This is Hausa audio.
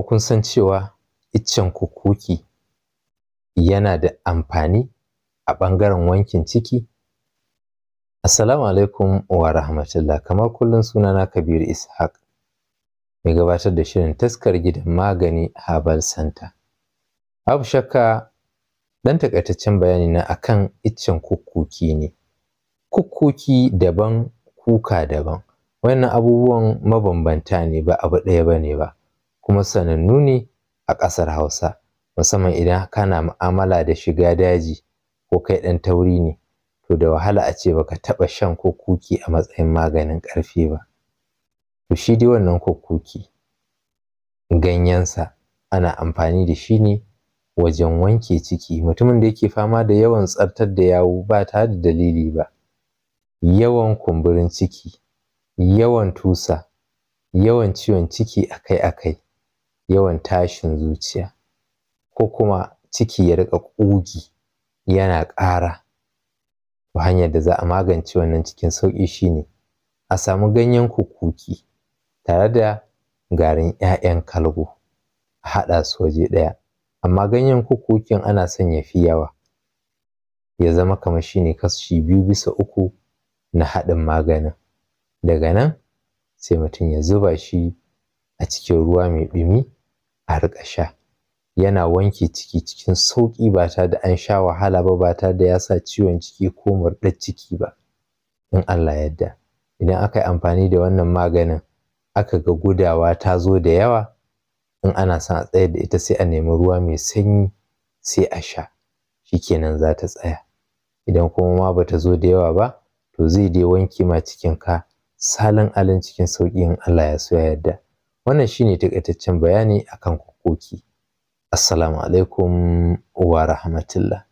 ko kun san cewa iccen kukuki yana da amfani a ɓangaren wankin ciki? Assalamu alaikum wa rahmatullah. Kamar kullum sunana Kabiru Ishaq, mai gabatar da shirin taskar gidan magani Herbal Center. Babu shakka ɗan takaitaccen bayani na akan iccen kukuki ne. Kukuki daban, kuka daban. Wannan abubuwan mabambanta ne, ba abu ɗaya bane ba, kuma sanannu ne a ƙasar Hausa, musamman idan kana mu'amala da shiga daji ko kai ɗan tauri ne, to da wahala a ce baka taɓa shan kukuki a matsayin maganin ƙarfi ba. To shi dai wannan kukuki, ganyensa ana amfani da shi ne wajen wanke ciki. Mutumin da yake fama da yawan tsartar da yawu ba tare da dalili ba, yawan kumburin ciki, yawan tusa, yawan ciwon ciki akai-akai, yawan tashin zuciya, ko kuma ciki ya riƙa ƙugi yana ƙara, to hanyar da za a magance wannan cikin sauƙi shine a samu ganyen kukuki tare da garin 'ya'yan kalgo, a haɗa su waje ɗaya. Amma ganyen kukukin ana son ya fi yawa, ya zama kamar shine kashi 2/3 na haɗin maganin. Daga nan sai mutum ya zuba shi a cikin ruwa mai ɗumi a riƙa sha. Yana wanke ciki cikin sauƙi ba tare da an sha wahala ba, ba tare da ya sa ciwon ciki ko murɗar ciki ba, in Allah ya yarda. Idan aka yi amfani da wannan maganin aka ga gudawa ta zo da yawa, in ana son a tsayar da ita sai a nemi ruwa mai sanyi sai a sha, shikenan za ta tsaya. Idan kuma ma bata zo da yawa ba, to zai dai wanke ma cikinka salin alin cikin sauƙi in Allah ya so ya yarda. Wannan shine taƙaitaccen bayani akan kukuki. Assalamu alaikum wa rahmatullah.